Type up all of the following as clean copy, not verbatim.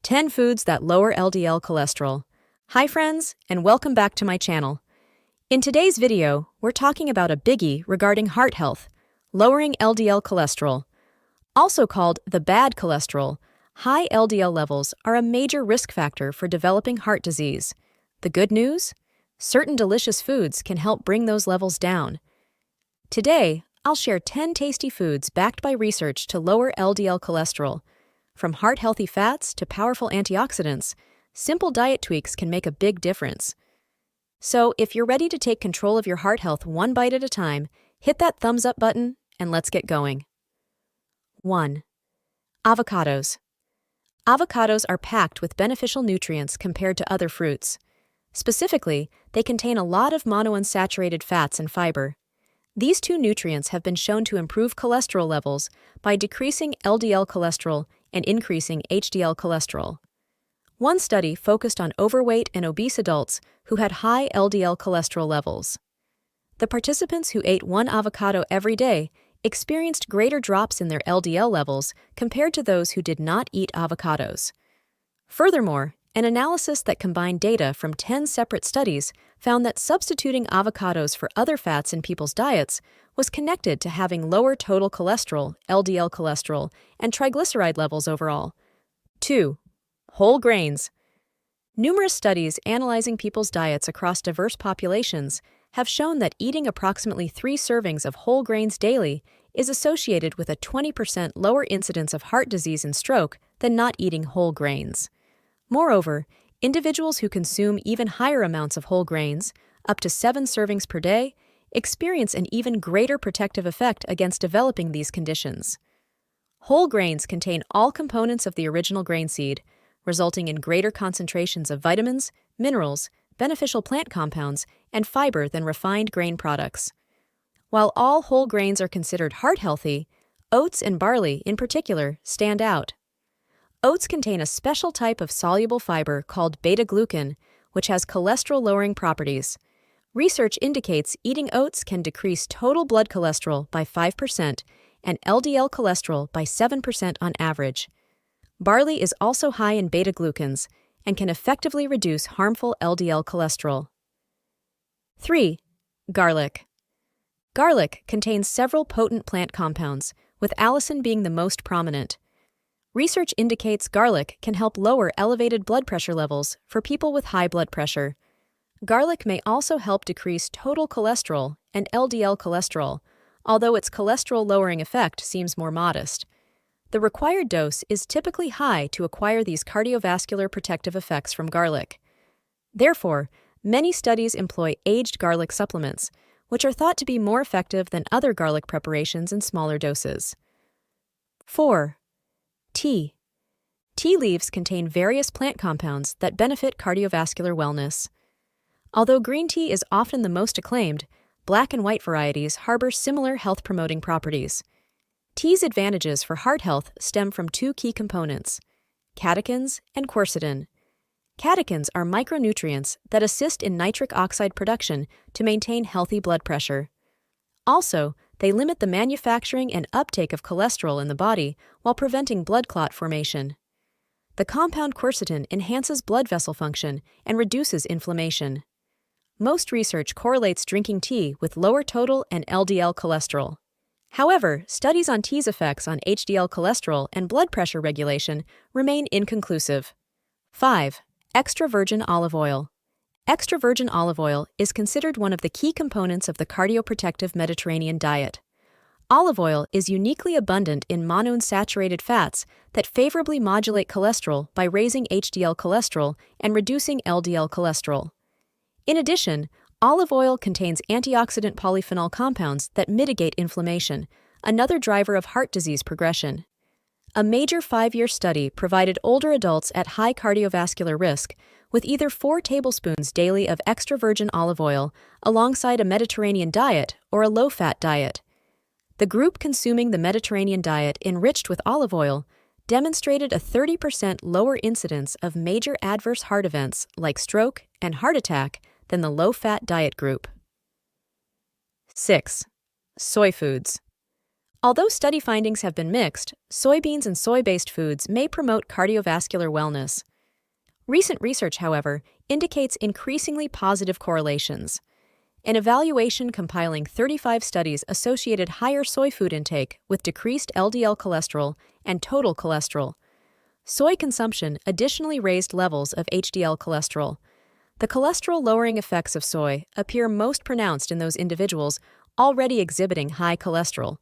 10 foods that lower LDL cholesterol. Hi friends, and welcome back to my channel. In today's video, we're talking about a biggie regarding heart health, lowering LDL cholesterol. Also called the bad cholesterol, high LDL levels are a major risk factor for developing heart disease. The good news? Certain delicious foods can help bring those levels down. Today, I'll share 10 tasty foods backed by research to lower LDL cholesterol. From heart-healthy fats to powerful antioxidants, simple diet tweaks can make a big difference. So, if you're ready to take control of your heart health one bite at a time, hit that thumbs up button and let's get going. 1. Avocados. Avocados are packed with beneficial nutrients compared to other fruits. Specifically, they contain a lot of monounsaturated fats and fiber. These two nutrients have been shown to improve cholesterol levels by decreasing LDL cholesterol and increasing HDL cholesterol. One study focused on overweight and obese adults who had high LDL cholesterol levels. The participants who ate one avocado every day experienced greater drops in their LDL levels compared to those who did not eat avocados. Furthermore, an analysis that combined data from 10 separate studies found that substituting avocados for other fats in people's diets was connected to having lower total cholesterol, LDL cholesterol, and triglyceride levels overall. 2. Whole grains. Numerous studies analyzing people's diets across diverse populations have shown that eating approximately 3 servings of whole grains daily is associated with a 20% lower incidence of heart disease and stroke than not eating whole grains. Moreover, individuals who consume even higher amounts of whole grains, up to 7 servings per day, experience an even greater protective effect against developing these conditions. Whole grains contain all components of the original grain seed, resulting in greater concentrations of vitamins, minerals, beneficial plant compounds, and fiber than refined grain products. While all whole grains are considered heart-healthy, oats and barley, in particular, stand out. Oats contain a special type of soluble fiber called beta-glucan, which has cholesterol-lowering properties. Research indicates eating oats can decrease total blood cholesterol by 5% and LDL cholesterol by 7% on average. Barley is also high in beta-glucans and can effectively reduce harmful LDL cholesterol. 3. Garlic. Garlic contains several potent plant compounds, with allicin being the most prominent. Research indicates garlic can help lower elevated blood pressure levels for people with high blood pressure. Garlic may also help decrease total cholesterol and LDL cholesterol, although its cholesterol-lowering effect seems more modest. The required dose is typically high to acquire these cardiovascular protective effects from garlic. Therefore, many studies employ aged garlic supplements, which are thought to be more effective than other garlic preparations in smaller doses. 4. Tea. Tea leaves contain various plant compounds that benefit cardiovascular wellness. Although green tea is often the most acclaimed, black and white varieties harbor similar health-promoting properties. Tea's advantages for heart health stem from 2 key components: catechins and quercetin. Catechins are micronutrients that assist in nitric oxide production to maintain healthy blood pressure. Also, they limit the manufacturing and uptake of cholesterol in the body while preventing blood clot formation. The compound quercetin enhances blood vessel function and reduces inflammation. Most research correlates drinking tea with lower total and LDL cholesterol. However, studies on tea's effects on HDL cholesterol and blood pressure regulation remain inconclusive. 5. Extra virgin olive oil. Extra virgin olive oil is considered one of the key components of the cardioprotective Mediterranean diet. Olive oil is uniquely abundant in monounsaturated fats that favorably modulate cholesterol by raising HDL cholesterol and reducing LDL cholesterol. In addition, olive oil contains antioxidant polyphenol compounds that mitigate inflammation, another driver of heart disease progression. A major 5-year study provided older adults at high cardiovascular risk with either 4 tablespoons daily of extra virgin olive oil alongside a Mediterranean diet or a low-fat diet. The group consuming the Mediterranean diet enriched with olive oil demonstrated a 30% lower incidence of major adverse heart events like stroke and heart attack than the low-fat diet group. 6. Soy foods. Although study findings have been mixed, soybeans and soy-based foods may promote cardiovascular wellness. Recent research, however, indicates increasingly positive correlations. An evaluation compiling 35 studies associated higher soy food intake with decreased LDL cholesterol and total cholesterol. Soy consumption additionally raised levels of HDL cholesterol. The cholesterol-lowering effects of soy appear most pronounced in those individuals already exhibiting high cholesterol.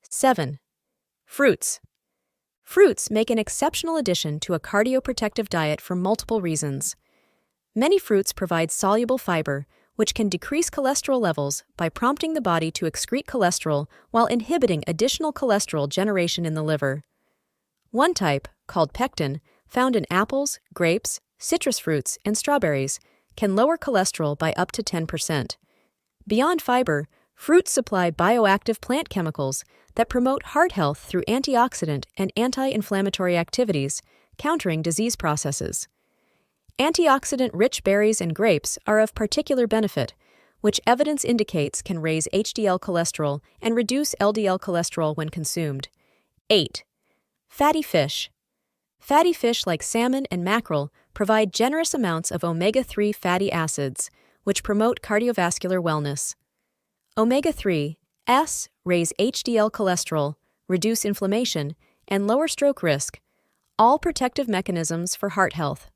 7. Fruits. Fruits make an exceptional addition to a cardioprotective diet for multiple reasons. Many fruits provide soluble fiber, which can decrease cholesterol levels by prompting the body to excrete cholesterol while inhibiting additional cholesterol generation in the liver. One type, called pectin, found in apples, grapes, citrus fruits, and strawberries, can lower cholesterol by up to 10%. Beyond fiber, fruits supply bioactive plant chemicals that promote heart health through antioxidant and anti-inflammatory activities, countering disease processes. Antioxidant-rich berries and grapes are of particular benefit, which evidence indicates can raise HDL cholesterol and reduce LDL cholesterol when consumed. 8. Fatty fish. Fatty fish like salmon and mackerel provide generous amounts of omega-3 fatty acids, which promote cardiovascular wellness. Omega-3s raise HDL cholesterol, reduce inflammation, and lower stroke risk, all protective mechanisms for heart health.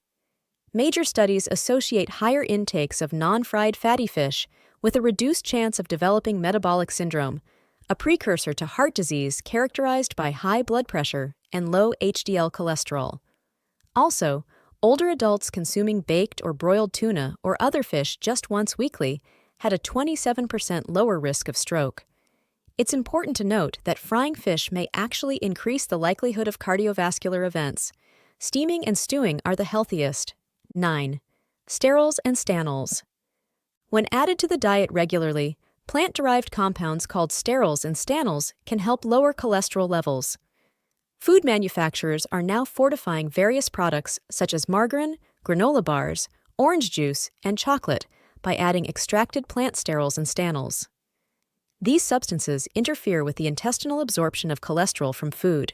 Major studies associate higher intakes of non-fried fatty fish with a reduced chance of developing metabolic syndrome, a precursor to heart disease characterized by high blood pressure and low HDL cholesterol. Also, older adults consuming baked or broiled tuna or other fish just once weekly had a 27% lower risk of stroke. It's important to note that frying fish may actually increase the likelihood of cardiovascular events. Steaming and stewing are the healthiest. 9. Sterols and stanols. When added to the diet regularly, plant-derived compounds called sterols and stanols can help lower cholesterol levels. Food manufacturers are now fortifying various products such as margarine, granola bars, orange juice, and chocolate by adding extracted plant sterols and stanols. These substances interfere with the intestinal absorption of cholesterol from food.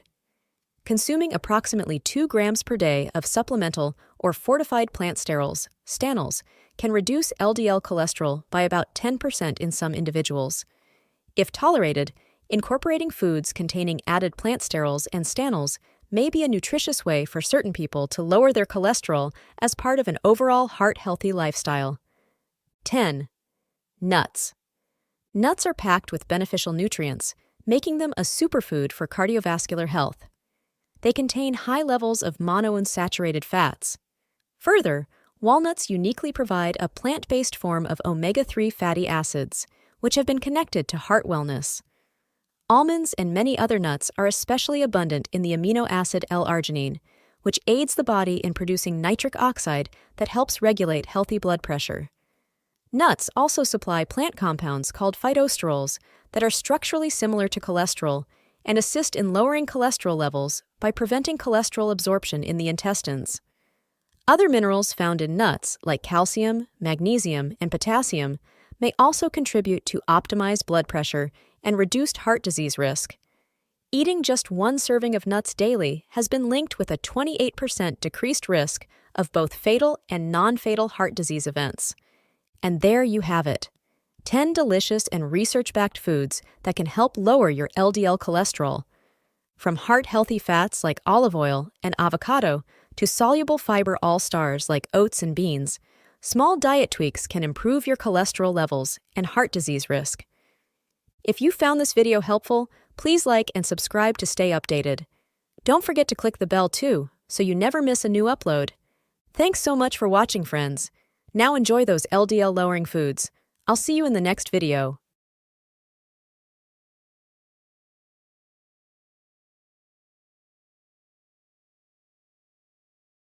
Consuming approximately 2 grams per day of supplemental or fortified plant sterols, stanols, can reduce LDL cholesterol by about 10% in some individuals. If tolerated, incorporating foods containing added plant sterols and stanols may be a nutritious way for certain people to lower their cholesterol as part of an overall heart-healthy lifestyle. 10. Nuts. Nuts are packed with beneficial nutrients, making them a superfood for cardiovascular health. They contain high levels of monounsaturated fats. Further, walnuts uniquely provide a plant-based form of omega-3 fatty acids, which have been connected to heart wellness. Almonds and many other nuts are especially abundant in the amino acid L-arginine, which aids the body in producing nitric oxide that helps regulate healthy blood pressure. Nuts also supply plant compounds called phytosterols that are structurally similar to cholesterol and assist in lowering cholesterol levels by preventing cholesterol absorption in the intestines. Other minerals found in nuts, like calcium, magnesium, and potassium, may also contribute to optimized blood pressure and reduced heart disease risk. Eating just 1 serving of nuts daily has been linked with a 28% decreased risk of both fatal and non-fatal heart disease events. And there you have it. 10 delicious and research-backed foods that can help lower your LDL cholesterol. From heart-healthy fats like olive oil and avocado to soluble fiber all-stars like oats and beans, small diet tweaks can improve your cholesterol levels and heart disease risk. If you found this video helpful, please like and subscribe to stay updated. Don't forget to click the bell too, so you never miss a new upload. Thanks so much for watching, friends. Now enjoy those LDL-lowering foods. I'll see you in the next video.